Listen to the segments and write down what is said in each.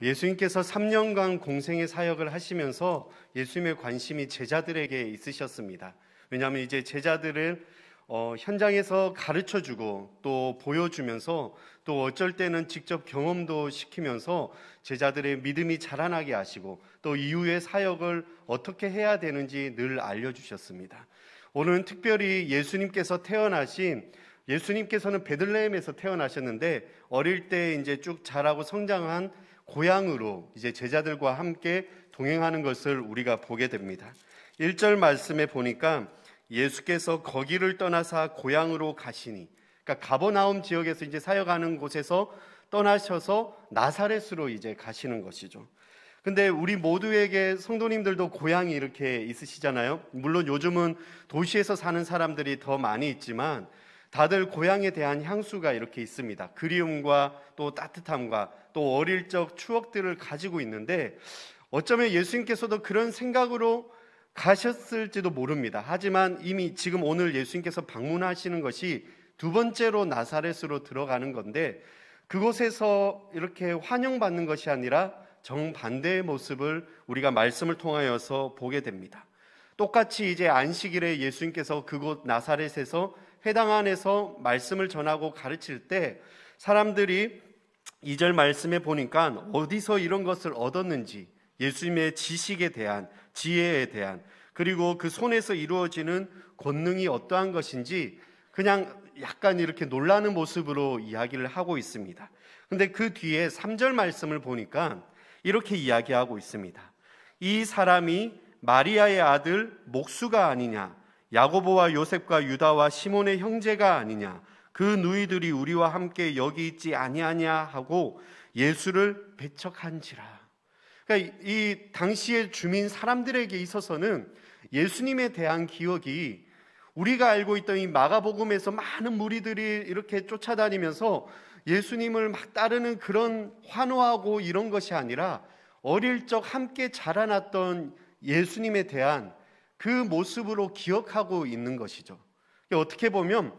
예수님께서 3년간 공생의 사역을 하시면서 예수님의 관심이 제자들에게 있으셨습니다. 왜냐하면 이제 제자들을 현장에서 가르쳐주고 또 보여주면서 또 어쩔 때는 직접 경험도 시키면서 제자들의 믿음이 자라나게 하시고 또 이후의 사역을 어떻게 해야 되는지 늘 알려주셨습니다. 오늘은 특별히 예수님께서는 베들레헴에서 태어나셨는데 어릴 때 이제 쭉 자라고 성장한 고향으로 이제 제자들과 함께 동행하는 것을 우리가 보게 됩니다. 1절 말씀에 보니까 예수께서 거기를 떠나사 고향으로 가시니, 그러니까 가버나움 지역에서 이제 사역하는 곳에서 떠나셔서 나사렛으로 이제 가시는 것이죠. 근데 우리 모두에게 성도님들도 고향이 이렇게 있으시잖아요. 물론 요즘은 도시에서 사는 사람들이 더 많이 있지만 다들 고향에 대한 향수가 이렇게 있습니다. 그리움과 또 따뜻함과 또 어릴 적 추억들을 가지고 있는데 어쩌면 예수님께서도 그런 생각으로 가셨을지도 모릅니다. 하지만 이미 지금 오늘 예수님께서 방문하시는 것이 두 번째로 나사렛으로 들어가는 건데 그곳에서 이렇게 환영받는 것이 아니라 정반대의 모습을 우리가 말씀을 통하여서 보게 됩니다. 똑같이 이제 안식일에 예수님께서 그곳 나사렛에서 회당 안에서 말씀을 전하고 가르칠 때 사람들이 2절 말씀에 보니까 어디서 이런 것을 얻었는지 예수님의 지식에 대한, 지혜에 대한, 그리고 그 손에서 이루어지는 권능이 어떠한 것인지 그냥 약간 이렇게 놀라는 모습으로 이야기를 하고 있습니다. 근데 그 뒤에 3절 말씀을 보니까 이렇게 이야기하고 있습니다. 이 사람이 마리아의 아들 목수가 아니냐, 야고보와 요셉과 유다와 시몬의 형제가 아니냐, 그 누이들이 우리와 함께 여기 있지 아니하냐 하고 예수를 배척한지라. 그러니까 이 당시의 주민 사람들에게 있어서는 예수님에 대한 기억이 우리가 알고 있던 이 마가복음에서 많은 무리들이 이렇게 쫓아다니면서 예수님을 막 따르는 그런 환호하고 이런 것이 아니라 어릴 적 함께 자라났던 예수님에 대한 그 모습으로 기억하고 있는 것이죠. 어떻게 보면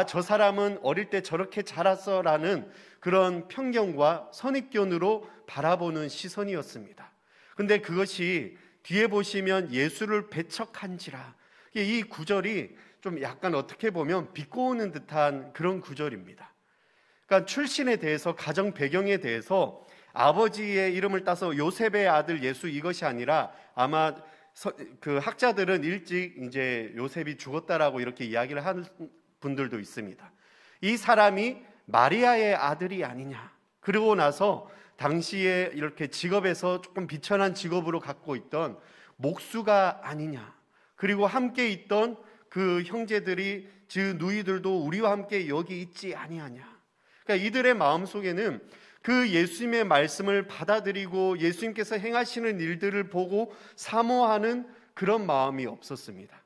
저 사람은 어릴 때 저렇게 자랐어라는 그런 편견과 선입견으로 바라보는 시선이었습니다. 근데 그것이 뒤에 보시면 예수를 배척한지라, 이 구절이 좀 약간 어떻게 보면 비꼬는 듯한 그런 구절입니다. 그러니까 출신에 대해서, 가정 배경에 대해서 아버지의 이름을 따서 요셉의 아들 예수 이것이 아니라 아마 그 학자들은 일찍 이제 요셉이 죽었다라고 이렇게 이야기를 하는 분들도 있습니다. 이 사람이 마리아의 아들이 아니냐. 그러고 나서 당시에 이렇게 직업에서 조금 비천한 직업으로 갖고 있던 목수가 아니냐. 그리고 함께 있던 그 형제들이 즉 누이들도 우리와 함께 여기 있지 아니하냐. 그러니까 이들의 마음속에는 그 예수님의 말씀을 받아들이고 예수님께서 행하시는 일들을 보고 사모하는 그런 마음이 없었습니다.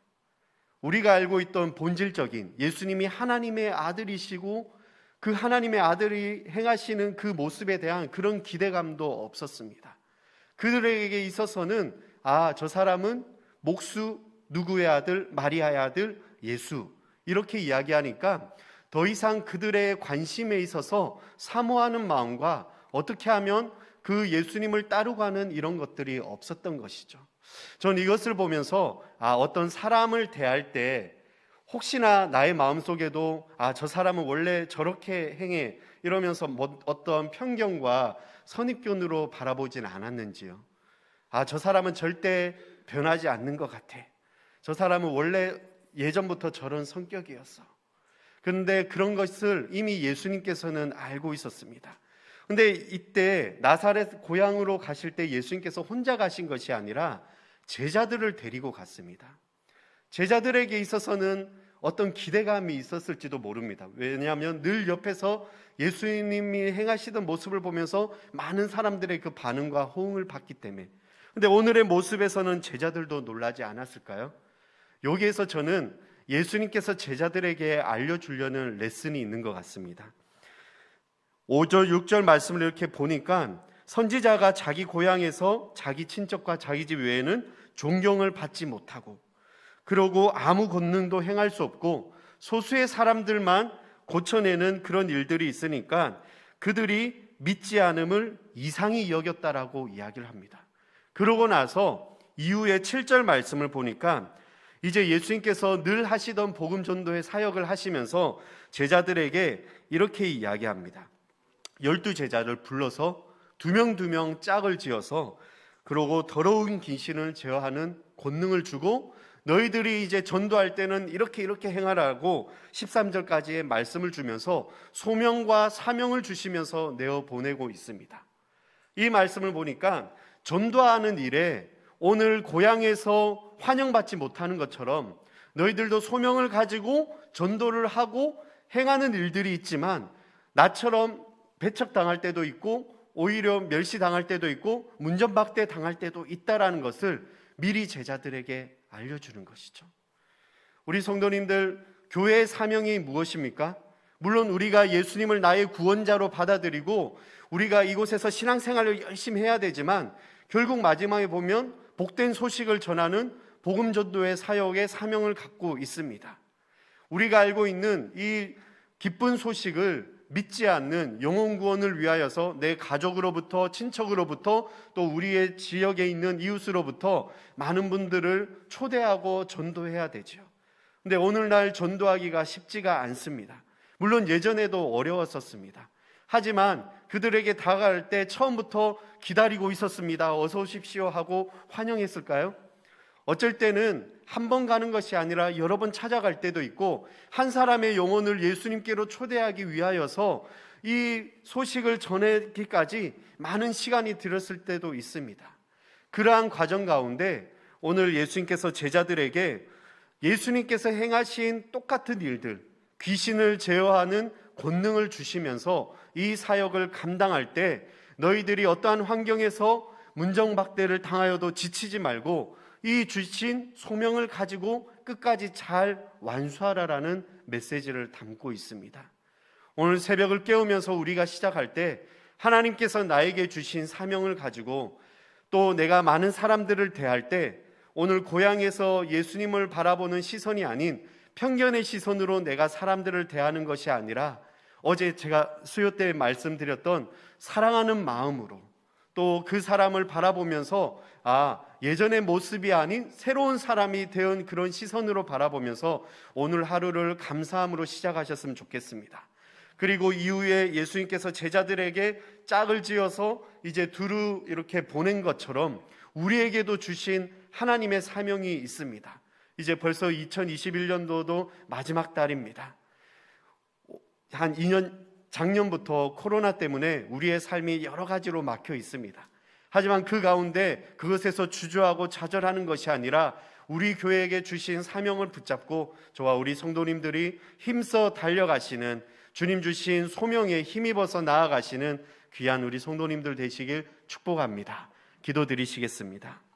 우리가 알고 있던 본질적인 예수님이 하나님의 아들이시고 그 하나님의 아들이 행하시는 그 모습에 대한 그런 기대감도 없었습니다. 그들에게 있어서는 저 사람은 목수 누구의 아들? 마리아의 아들 예수, 이렇게 이야기하니까 더 이상 그들의 관심에 있어서 사모하는 마음과 어떻게 하면 그 예수님을 따르고 하는 이런 것들이 없었던 것이죠. 전 이것을 보면서 어떤 사람을 대할 때 혹시나 나의 마음속에도 저 사람은 원래 저렇게 행해 이러면서 어떤 편견과 선입견으로 바라보진 않았는지요. 저 사람은 절대 변하지 않는 것 같아. 저 사람은 원래 예전부터 저런 성격이었어. 그런데 그런 것을 이미 예수님께서는 알고 있었습니다. 그런데 이때 나사렛 고향으로 가실 때 예수님께서 혼자 가신 것이 아니라 제자들을 데리고 갔습니다. 제자들에게 있어서는 어떤 기대감이 있었을지도 모릅니다. 왜냐하면 늘 옆에서 예수님이 행하시던 모습을 보면서 많은 사람들의 그 반응과 호응을 받기 때문에. 그런데 오늘의 모습에서는 제자들도 놀라지 않았을까요? 여기에서 저는 예수님께서 제자들에게 알려주려는 레슨이 있는 것 같습니다. 5절, 6절 말씀을 이렇게 보니까 선지자가 자기 고향에서 자기 친척과 자기 집 외에는 존경을 받지 못하고 그러고 아무 권능도 행할 수 없고 소수의 사람들만 고쳐내는 그런 일들이 있으니까 그들이 믿지 않음을 이상히 여겼다라고 이야기를 합니다. 그러고 나서 이후에 7절 말씀을 보니까 이제 예수님께서 늘 하시던 복음 전도의 사역을 하시면서 제자들에게 이렇게 이야기합니다. 12제자를 불러서 두 명 짝을 지어서 그러고 더러운 귀신을 제어하는 권능을 주고 너희들이 이제 전도할 때는 이렇게 행하라고 13절까지의 말씀을 주면서 소명과 사명을 주시면서 내어 보내고 있습니다. 이 말씀을 보니까 전도하는 일에 오늘 고향에서 환영받지 못하는 것처럼 너희들도 소명을 가지고 전도를 하고 행하는 일들이 있지만 나처럼 배척당할 때도 있고 오히려 멸시당할 때도 있고 문전박대 당할 때도 있다라는 것을 미리 제자들에게 알려주는 것이죠. 우리 성도님들, 교회의 사명이 무엇입니까? 물론 우리가 예수님을 나의 구원자로 받아들이고 우리가 이곳에서 신앙생활을 열심히 해야 되지만 결국 마지막에 보면 복된 소식을 전하는 복음 전도의 사역의 사명을 갖고 있습니다. 우리가 알고 있는 이 기쁜 소식을 믿지 않는 영혼 구원을 위하여서 내 가족으로부터 친척으로부터 또 우리의 지역에 있는 이웃으로부터 많은 분들을 초대하고 전도해야 되죠. 근데 오늘날 전도하기가 쉽지가 않습니다. 물론 예전에도 어려웠었습니다. 하지만 그들에게 다가갈 때 처음부터 기다리고 있었습니다. 어서 오십시오 하고 환영했을까요? 어쩔 때는 한 번 가는 것이 아니라 여러 번 찾아갈 때도 있고 한 사람의 영혼을 예수님께로 초대하기 위하여서 이 소식을 전하기까지 많은 시간이 들었을 때도 있습니다. 그러한 과정 가운데 오늘 예수님께서 제자들에게 예수님께서 행하신 똑같은 일들, 귀신을 제어하는 권능을 주시면서 이 사역을 감당할 때 너희들이 어떠한 환경에서 문정박대를 당하여도 지치지 말고 이 주신 소명을 가지고 끝까지 잘 완수하라라는 메시지를 담고 있습니다. 오늘 새벽을 깨우면서 우리가 시작할 때 하나님께서 나에게 주신 사명을 가지고 또 내가 많은 사람들을 대할 때 오늘 고향에서 예수님을 바라보는 시선이 아닌 편견의 시선으로 내가 사람들을 대하는 것이 아니라 어제 제가 수요 때 말씀드렸던 사랑하는 마음으로 또 그 사람을 바라보면서 예전의 모습이 아닌 새로운 사람이 된 그런 시선으로 바라보면서 오늘 하루를 감사함으로 시작하셨으면 좋겠습니다. 그리고 이후에 예수님께서 제자들에게 짝을 지어서 이제 두루 이렇게 보낸 것처럼 우리에게도 주신 하나님의 사명이 있습니다. 이제 벌써 2021년도도 마지막 달입니다. 한 2년 작년부터 코로나 때문에 우리의 삶이 여러 가지로 막혀 있습니다. 하지만 그 가운데 그것에서 주저하고 좌절하는 것이 아니라 우리 교회에게 주신 사명을 붙잡고 저와 우리 성도님들이 힘써 달려가시는 주님 주신 소명에 힘입어서 나아가시는 귀한 우리 성도님들 되시길 축복합니다. 기도드리시겠습니다.